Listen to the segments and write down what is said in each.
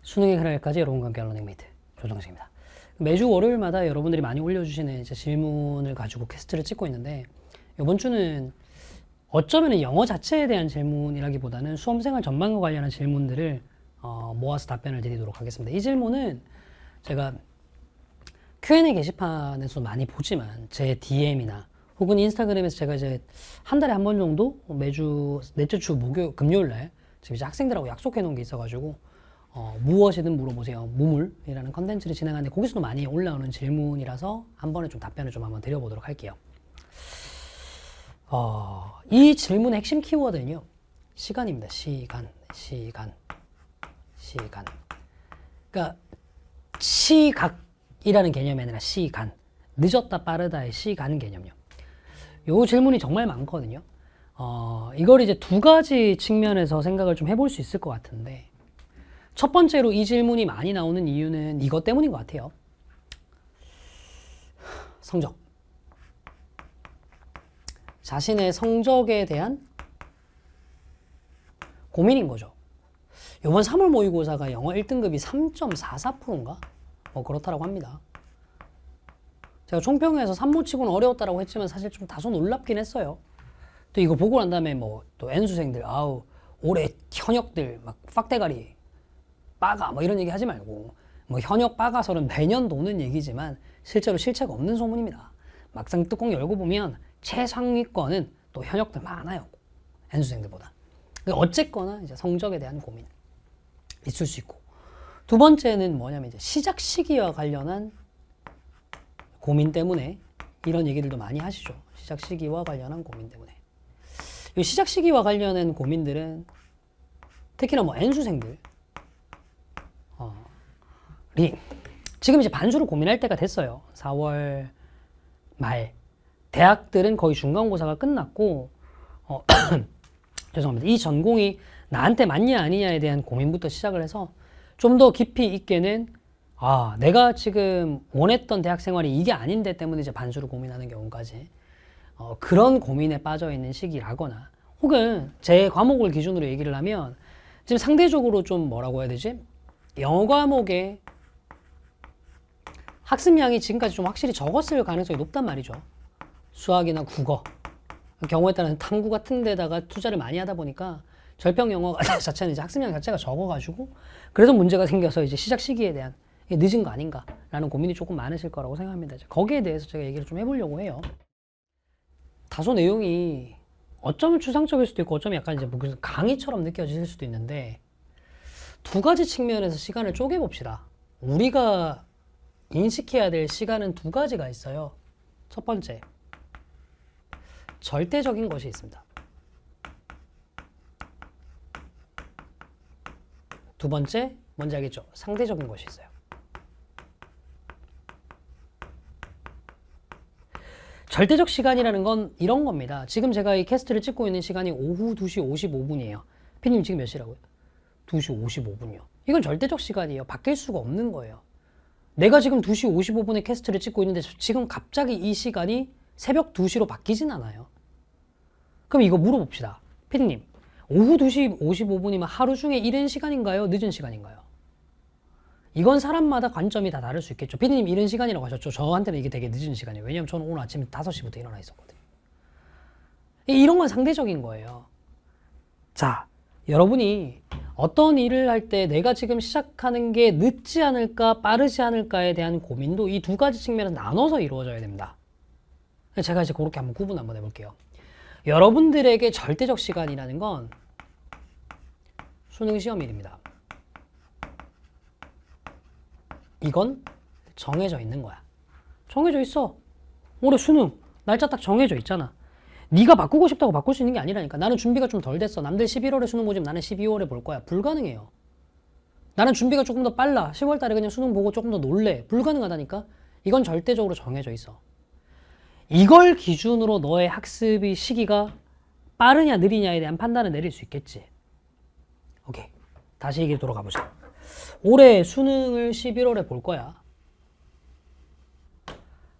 수능의 그날까지 여러분과 함께 러닝메이트 조정식입니다. 매주 월요일마다 여러분들이 많이 올려주시는 이제 질문을 가지고 퀘스트를 찍고 있는데, 이번 주는 어쩌면 영어 자체에 대한 질문이라기보다는 수험생활 전반과 관련한 질문들을 모아서 답변을 드리도록 하겠습니다. 이 질문은 제가 Q&A 게시판에서 많이 보지만 제 DM이나 혹은 인스타그램에서 제가 이제 한 달에 한 번 정도 매주 넷째 주 금요일 날 지금 이제 학생들하고 약속해 놓은 게 있어가지고 무엇이든 물어보세요. 무물이라는 컨텐츠를 진행하는데 거기서도 많이 올라오는 질문이라서 한 번에 좀 답변을 좀 한번 드려보도록 할게요. 이 질문의 핵심 키워드는요, 시간입니다. 시간. 그러니까 시각이라는 개념이 아니라 시간. 늦었다 빠르다의 시간 개념이요. 요 질문이 정말 많거든요. 이걸 이제 두 가지 측면에서 생각을 좀 해볼 수 있을 것 같은데, 첫 번째로 이 질문이 많이 나오는 이유는 이것 때문인 것 같아요. 성적. 자신의 성적에 대한 고민인 거죠. 이번 3월 모의고사가 영어 1등급이 3.44%인가? 그렇다고 합니다. 제가 총평에서 3모 치고는 어려웠다고 했지만 사실 좀 다소 놀랍긴 했어요. 또 이거 보고 난 다음에 또 N수생들, 올해 현역들 막 빡대가리 빠가 이런 얘기 하지 말고, 현역 빠가설은 매년 도는 얘기지만 실제로 실체가 없는 소문입니다. 막상 뚜껑 열고 보면 최상위권은 또 현역들 많아요. N수생들보다. 어쨌거나 이제 성적에 대한 고민 있을 수 있고, 두 번째는 뭐냐면 이제 시작 시기와 관련한 고민 때문에 이런 얘기들도 많이 하시죠. 시작 시기와 관련한 고민 때문에. 이 시작 시기와 관련한 고민들은 특히나 N수생들 지금 이제 반수를 고민할 때가 됐어요. 4월 말. 대학들은 거의 중간고사가 끝났고, 죄송합니다. 이 전공이 나한테 맞냐 아니냐에 대한 고민부터 시작을 해서 좀 더 깊이 있게는 내가 지금 원했던 대학 생활이 이게 아닌데 때문에 이제 반수를 고민하는 경우까지 그런 고민에 빠져 있는 시기라거나, 혹은 제 과목을 기준으로 얘기를 하면 지금 상대적으로 좀 뭐라고 해야 되지? 영어 과목의 학습량이 지금까지 좀 확실히 적었을 가능성이 높단 말이죠. 수학이나 국어, 경우에 따라서 탐구 같은 데다가 투자를 많이 하다 보니까 절평 영어 자체는 이제 학습량 자체가 적어가지고, 그래서 문제가 생겨서 이제 시작 시기에 대한 늦은 거 아닌가라는 고민이 조금 많으실 거라고 생각합니다. 거기에 대해서 제가 얘기를 좀 해보려고 해요. 다소 내용이 어쩌면 추상적일 수도 있고 어쩌면 약간 이제 무슨 강의처럼 느껴질 수도 있는데, 두 가지 측면에서 시간을 쪼개봅시다. 우리가 인식해야 될 시간은 두 가지가 있어요. 첫 번째, 절대적인 것이 있습니다. 두 번째, 뭔지 알겠죠? 상대적인 것이 있어요. 절대적 시간이라는 건 이런 겁니다. 지금 제가 이 캐스트를 찍고 있는 시간이 오후 2시 55분이에요. 피디님 지금 몇 시라고요? 2시 55분이요. 이건 절대적 시간이에요. 바뀔 수가 없는 거예요. 내가 지금 2시 55분에 캐스트를 찍고 있는데 지금 갑자기 이 시간이 새벽 2시로 바뀌진 않아요. 그럼 이거 물어봅시다. 피디님, 오후 2시 55분이면 하루 중에 이른 시간인가요? 늦은 시간인가요? 이건 사람마다 관점이 다 다를 수 있겠죠. 피디님 이른 시간이라고 하셨죠. 저한테는 이게 되게 늦은 시간이에요. 왜냐면 저는 오늘 아침 5시부터 일어나 있었거든요. 이런 건 상대적인 거예요. 자, 여러분이 어떤 일을 할 때 내가 지금 시작하는 게 늦지 않을까 빠르지 않을까에 대한 고민도 이 두 가지 측면에서 나눠서 이루어져야 됩니다. 제가 이제 그렇게 한번 구분 한번 해볼게요. 여러분들에게 절대적 시간이라는 건 수능 시험일입니다. 이건 정해져 있는 거야. 정해져 있어. 올해 수능 날짜 딱 정해져 있잖아. 네가 바꾸고 싶다고 바꿀 수 있는 게 아니라니까. 나는 준비가 좀 덜 됐어. 남들 11월에 수능 보지만 나는 12월에 볼 거야. 불가능해요. 나는 준비가 조금 더 빨라. 10월 달에 그냥 수능 보고 조금 더 놀래. 불가능하다니까. 이건 절대적으로 정해져 있어. 이걸 기준으로 너의 학습의 시기가 빠르냐 느리냐에 대한 판단을 내릴 수 있겠지. 오케이. 다시 얘기로 돌아가 보자. 올해 수능을 11월에 볼 거야.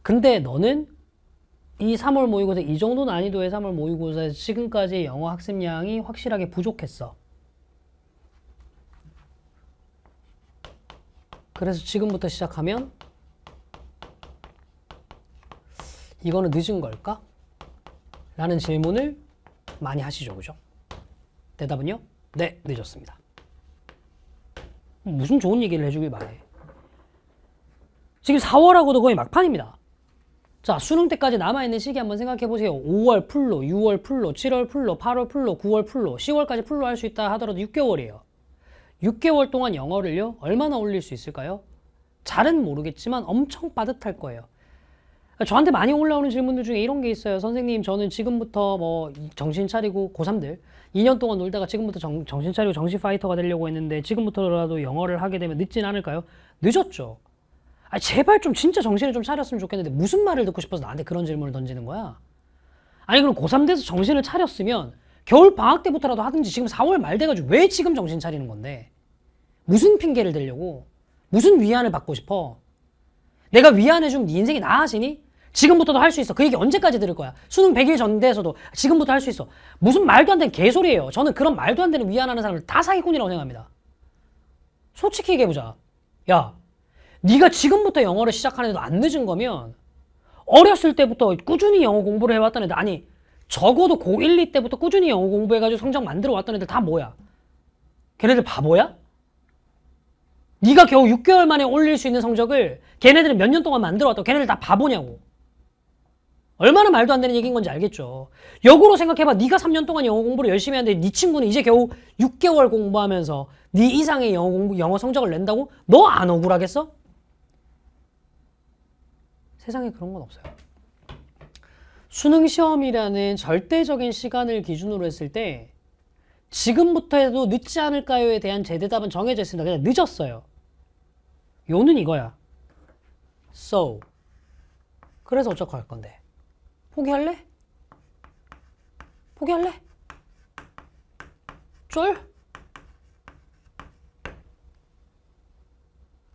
근데 너는 이 3월 모의고사, 이 정도 난이도의 3월 모의고사에서 지금까지 영어 학습량이 확실하게 부족했어. 그래서 지금부터 시작하면 이거는 늦은 걸까? 라는 질문을 많이 하시죠. 그죠? 대답은요? 네, 늦었습니다. 무슨 좋은 얘기를 해주길 바래. 지금 4월하고도 거의 막판입니다. 자, 수능 때까지 남아있는 시기 한번 생각해보세요. 5월 풀로, 6월 풀로, 7월 풀로, 8월 풀로, 9월 풀로, 10월까지 풀로 할 수 있다 하더라도 6개월이에요. 6개월 동안 영어를요, 얼마나 올릴 수 있을까요? 잘은 모르겠지만 엄청 빠듯할 거예요. 저한테 많이 올라오는 질문들 중에 이런 게 있어요. 선생님, 저는 지금부터 뭐 정신 차리고 고3들 2년 동안 놀다가 지금부터 정신 차리고 정신 파이터가 되려고 했는데 지금부터라도 영어를 하게 되면 늦진 않을까요? 늦었죠. 아니, 제발 좀 진짜 정신을 좀 차렸으면 좋겠는데 무슨 말을 듣고 싶어서 나한테 그런 질문을 던지는 거야? 아니, 그럼 고3 돼서 정신을 차렸으면 겨울 방학 때부터라도 하든지 지금 4월 말 돼가지고 왜 지금 정신 차리는 건데? 무슨 핑계를 대려고? 무슨 위안을 받고 싶어? 내가 위안해주면 네 인생이 나아지니? 지금부터도 할 수 있어. 그 얘기 언제까지 들을 거야? 수능 100일 전 돼서도 지금부터 할 수 있어. 무슨 말도 안 되는 개소리예요. 저는 그런 말도 안 되는 위안하는 사람을 다 사기꾼이라고 생각합니다. 솔직히 얘기해보자. 야, 네가 지금부터 영어를 시작하는데도 안 늦은 거면 어렸을 때부터 꾸준히 영어 공부를 해왔던 애들, 아니 적어도 고1, 2 때부터 꾸준히 영어 공부해가지고 성적 만들어 왔던 애들 다 뭐야? 걔네들 바보야? 네가 겨우 6개월 만에 올릴 수 있는 성적을 걔네들은 몇 년 동안 만들어 왔다고. 걔네들 다 바보냐고. 얼마나 말도 안 되는 얘기인 건지 알겠죠. 역으로 생각해봐. 네가 3년 동안 영어 공부를 열심히 하는데 네 친구는 이제 겨우 6개월 공부하면서 네 이상의 영어 성적을 낸다고? 너 안 억울하겠어? 세상에 그런 건 없어요. 수능 시험이라는 절대적인 시간을 기준으로 했을 때 지금부터 해도 늦지 않을까요에 대한 제 대답은 정해져 있습니다. 그냥 늦었어요. 요는 이거야. So. 그래서 어쩌고 할 건데. 포기할래? 포기할래? 쫄?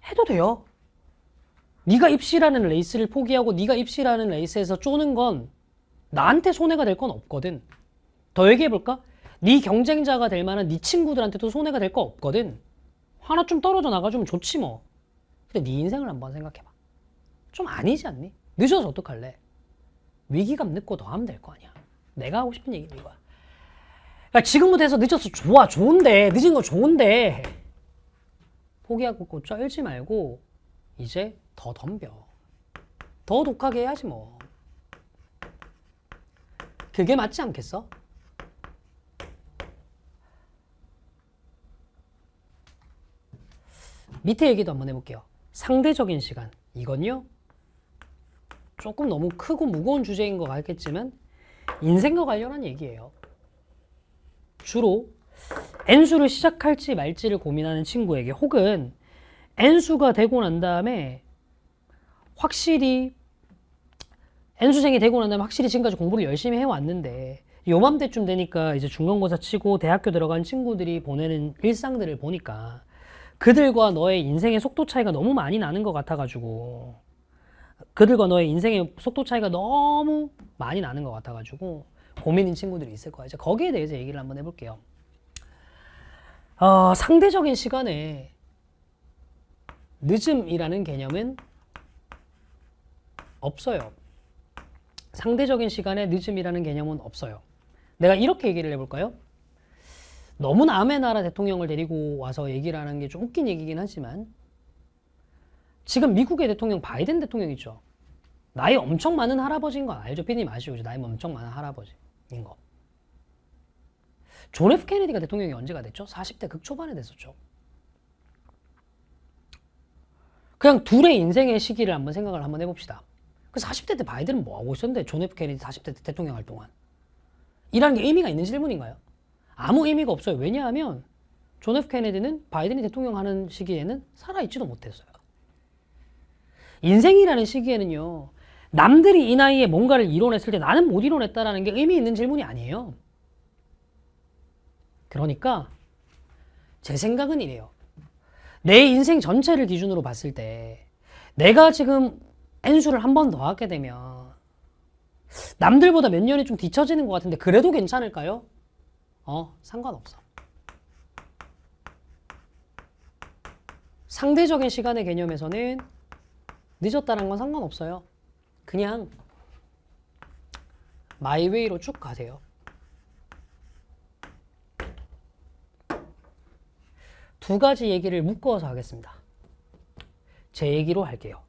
해도 돼요. 네가 입시라는 레이스를 포기하고 네가 입시라는 레이스에서 쪼는 건 나한테 손해가 될 건 없거든. 더 얘기해볼까? 네 경쟁자가 될 만한 네 친구들한테도 손해가 될 거 없거든. 하나 좀 떨어져 나가주면 좋지 뭐. 근데 네 인생을 한번 생각해봐. 좀 아니지 않니? 늦어서 어떡할래? 위기감 늦고 더 하면 될 거 아니야. 내가 하고 싶은 얘기는 이거야. 그러니까 지금부터 해서 늦어서 좋아. 좋은데. 늦은 거 좋은데. 포기하고 쩔지 말고 이제 더 덤벼. 더 독하게 해야지 뭐. 그게 맞지 않겠어? 밑에 얘기도 한번 해볼게요. 상대적인 시간. 이건요, 조금 너무 크고 무거운 주제인 것 같겠지만 인생과 관련한 얘기예요. 주로 N수를 시작할지 말지를 고민하는 친구에게, 혹은 N수가 되고 난 다음에 확실히 N수생이 되고 난 다음에 확실히 지금까지 공부를 열심히 해왔는데 요맘때쯤 되니까 이제 중간고사 치고 대학교 들어간 친구들이 보내는 일상들을 보니까 그들과 너의 인생의 속도 차이가 너무 많이 나는 것 같아가지고, 그들과 너의 인생의 속도 차이가 너무 많이 나는 것 같아가지고 고민인 친구들이 있을 거야. 이제 거기에 대해서 얘기를 한번 해볼게요. 상대적인 시간에 늦음이라는 개념은 없어요. 상대적인 시간에 늦음이라는 개념은 없어요. 내가 이렇게 얘기를 해볼까요? 너무 남의 나라 대통령을 데리고 와서 얘기를 하는 게 좀 웃긴 얘기긴 하지만, 지금 미국의 대통령 바이든 대통령 있죠. 나이 엄청 많은 할아버지인 거 알죠? 피디님 아시죠? 나이 엄청 많은 할아버지인 거. 존 F 케네디가 대통령이 언제가 됐죠? 40대 극초반에 됐었죠. 그냥 둘의 인생의 시기를 한번 생각을 한번 해봅시다. 그 40대 때 바이든은 뭐 하고 있었는데 존 F 케네디 40대 때 대통령 할 동안? 이라는 게 의미가 있는 질문인가요? 아무 의미가 없어요. 왜냐하면 존 F 케네디는 바이든이 대통령 하는 시기에는 살아있지도 못했어요. 인생이라는 시기에는요, 남들이 이 나이에 뭔가를 이뤄냈을 때 나는 못 이뤄냈다라는 게 의미 있는 질문이 아니에요. 그러니까 제 생각은 이래요. 내 인생 전체를 기준으로 봤을 때 내가 지금 N수를 한 번 더 하게 되면 남들보다 몇 년이 좀 뒤처지는 것 같은데 그래도 괜찮을까요? 상관없어. 상대적인 시간의 개념에서는 늦었다는 건 상관없어요. 그냥 마이웨이로 쭉 가세요. 두 가지 얘기를 묶어서 하겠습니다. 제 얘기로 할게요.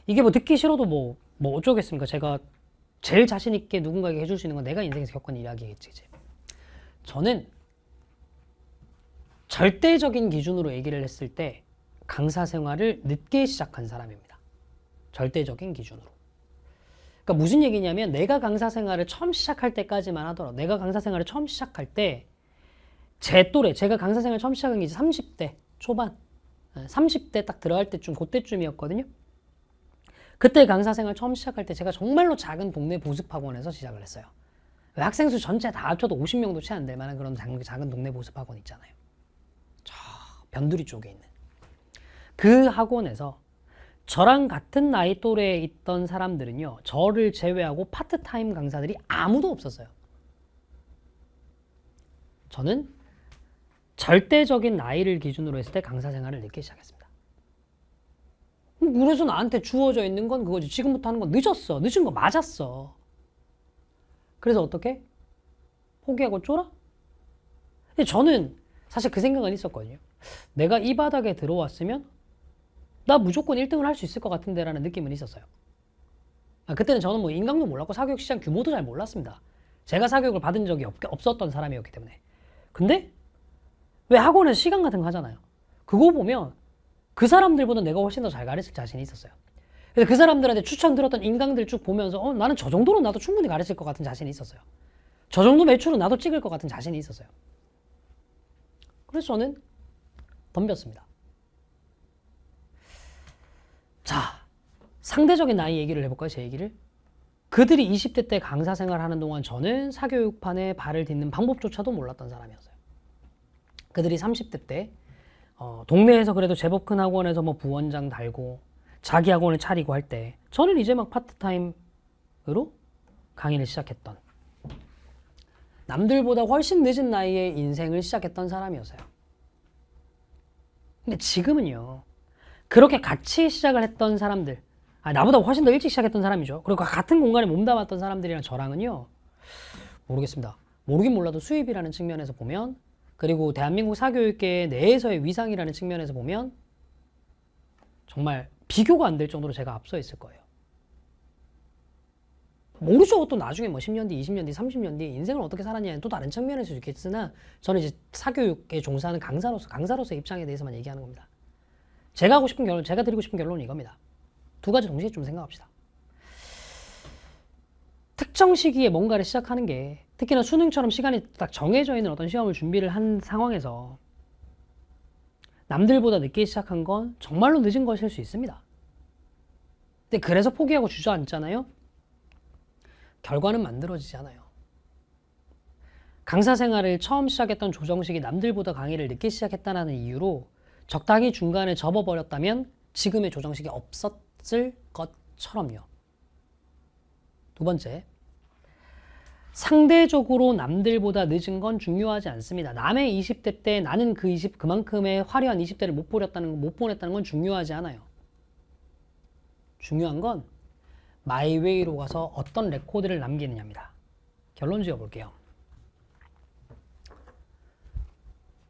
이게 뭐 듣기 싫어도 뭐 어쩌겠습니까? 제가 제일 자신 있게 누군가에게 해줄 수 있는 건 내가 인생에서 겪은 이야기겠지. 이제. 저는 절대적인 기준으로 얘기를 했을 때 강사 생활을 늦게 시작한 사람입니다. 절대적인 기준으로. 그러니까 무슨 얘기냐면 내가 강사 생활을 처음 시작할 때까지만 하더라도 내가 강사 생활을 처음 시작할 때 제 또래, 제가 강사 생활 처음 시작한 게 이제 30대 초반 30대 딱 들어갈 때쯤 그때쯤이었거든요. 그때 강사 생활 처음 시작할 때 제가 정말로 작은 동네 보습학원에서 시작을 했어요. 학생 수 전체 다 합쳐도 50명도 채 안 될 만한 그런 작은 동네 보습학원 있잖아요. 저 변두리 쪽에 있는 그 학원에서 저랑 같은 나이 또래에 있던 사람들은요, 저를 제외하고 파트타임 강사들이 아무도 없었어요. 저는 절대적인 나이를 기준으로 했을 때 강사 생활을 늦게 시작했습니다. 그래서 나한테 주어져 있는 건 그거지. 지금부터 하는 건 늦었어. 늦은 거 맞았어. 그래서 어떻게? 포기하고 쫄아? 근데 저는 사실 그 생각은 있었거든요. 내가 이 바닥에 들어왔으면 나 무조건 1등을 할 수 있을 것 같은데 라는 느낌은 있었어요. 그때는 저는 뭐 인강도 몰랐고 사교육 시장 규모도 잘 몰랐습니다. 제가 사교육을 받은 적이 없었던 사람이었기 때문에. 근데 왜 학원에서 시간 같은 거 하잖아요. 그거 보면 그 사람들보다 내가 훨씬 더 잘 가르칠 자신이 있었어요. 그래서 그 사람들한테 추천 들었던 인강들 쭉 보면서 나는 저 정도로 나도 충분히 가르칠 것 같은 자신이 있었어요. 저 정도 매출은 나도 찍을 것 같은 자신이 있었어요. 그래서 저는 덤볐습니다. 자, 상대적인 나이 얘기를 해볼까요? 제 얘기를. 그들이 20대 때 강사 생활하는 동안 저는 사교육판에 발을 딛는 방법조차도 몰랐던 사람이었어요. 그들이 30대 때 동네에서 그래도 제법 큰 학원에서 뭐 부원장 달고 자기 학원을 차리고 할 때 저는 이제 막 파트타임으로 강의를 시작했던, 남들보다 훨씬 늦은 나이에 인생을 시작했던 사람이었어요. 근데 지금은요, 그렇게 같이 시작을 했던 사람들, 나보다 훨씬 더 일찍 시작했던 사람이죠. 그리고 같은 공간에 몸담았던 사람들이랑 저랑은요, 모르겠습니다. 모르긴 몰라도 수입이라는 측면에서 보면, 그리고 대한민국 사교육계 내에서의 위상이라는 측면에서 보면 정말 비교가 안 될 정도로 제가 앞서 있을 거예요. 모르죠. 또 나중에 뭐 10년 뒤, 20년 뒤, 30년 뒤 인생을 어떻게 살았냐는 또 다른 측면에서 있겠으나 저는 이제 사교육에 종사하는 강사로서의 입장에 대해서만 얘기하는 겁니다. 제가 드리고 싶은 결론은 이겁니다. 두 가지 동시에 좀 생각합시다. 특정 시기에 뭔가를 시작하는 게, 특히나 수능처럼 시간이 딱 정해져 있는 어떤 시험을 준비를 한 상황에서 남들보다 늦게 시작한 건 정말로 늦은 것일 수 있습니다. 근데 그래서 포기하고 주저앉잖아요? 결과는 만들어지지 않아요. 강사 생활을 처음 시작했던 조정식이 남들보다 강의를 늦게 시작했다는 이유로 적당히 중간에 접어버렸다면 지금의 조정식이 없었을 것처럼요. 두 번째, 상대적으로 남들보다 늦은 건 중요하지 않습니다. 남의 20대 때 나는 그만큼의 화려한 20대를 못 보냈다는 건 중요하지 않아요. 중요한 건 마이웨이로 가서 어떤 레코드를 남기느냐입니다. 결론 지어볼게요.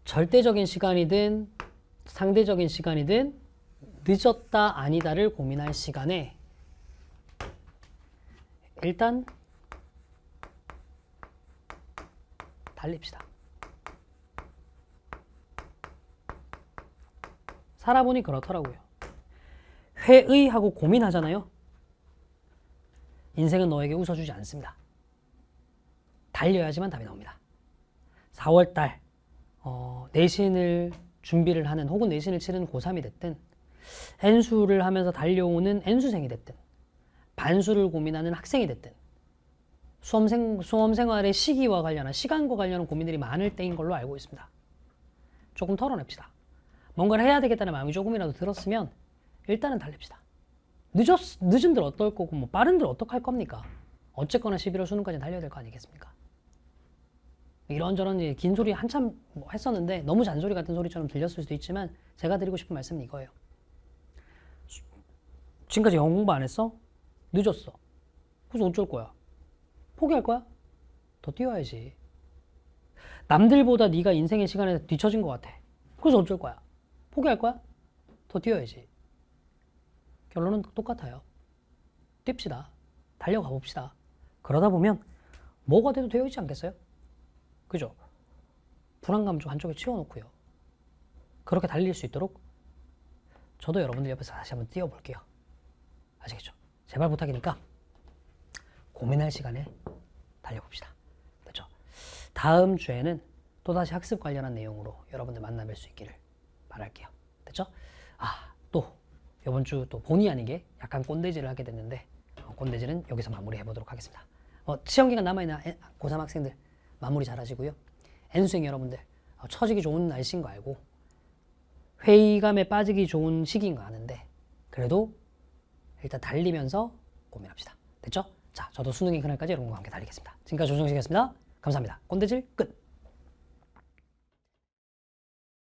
절대적인 시간이든 상대적인 시간이든 늦었다 아니다를 고민할 시간에 일단 달립시다. 살아보니 그렇더라고요. 회의하고 고민하잖아요. 인생은 너에게 웃어주지 않습니다. 달려야지만 답이 나옵니다. 4월달 내신을 준비를 하는, 혹은 내신을 치르는 고3이 됐든, N수를 하면서 달려오는 N수생이 됐든, 반수를 고민하는 학생이 됐든, 수험 생활의 시기와 관련한, 시간과 관련한 고민들이 많을 때인 걸로 알고 있습니다. 조금 털어냅시다. 뭔가를 해야 되겠다는 마음이 조금이라도 들었으면 일단은 달립시다. 늦은들 어떨 거고 뭐 빠른들 어떡할 겁니까? 어쨌거나 11월 수능까지 달려야 될 거 아니겠습니까? 이런저런 긴 소리 한참 뭐 했었는데 너무 잔소리 같은 소리처럼 들렸을 수도 있지만 제가 드리고 싶은 말씀은 이거예요. 지금까지 영어 공부 안 했어? 늦었어. 그래서 어쩔 거야? 포기할 거야? 더 뛰어야지. 남들보다 네가 인생의 시간에 뒤처진 것 같아. 그래서 어쩔 거야? 포기할 거야? 더 뛰어야지. 결론은 똑같아요. 뜁시다. 달려가 봅시다. 그러다 보면 뭐가 돼도 되어 있지 않겠어요? 그죠? 불안감 좀 한쪽에 치워놓고요. 그렇게 달릴 수 있도록 저도 여러분들 옆에서 다시 한번 뛰어볼게요. 아시겠죠? 제발 부탁이니까 고민할 시간에 달려봅시다. 됐죠? 다음 주에는 또다시 학습 관련한 내용으로 여러분들 만나뵐 수 있기를 바랄게요. 됐죠? 또 이번 주 또 본의 아니게 약간 꼰대질을 하게 됐는데 꼰대질은 여기서 마무리해 보도록 하겠습니다. 시험 기간 남아있는 고3 학생들 마무리 잘 하시고요. N수생 여러분들 처지기 좋은 날씨인 거 알고 회의감에 빠지기 좋은 시기인 거 아는데 그래도 일단 달리면서 고민합시다. 됐죠? 자, 저도 수능이 그날까지 여러분과 함께 달리겠습니다. 지금까지 조정식이었습니다. 감사합니다. 꼰대질 끝!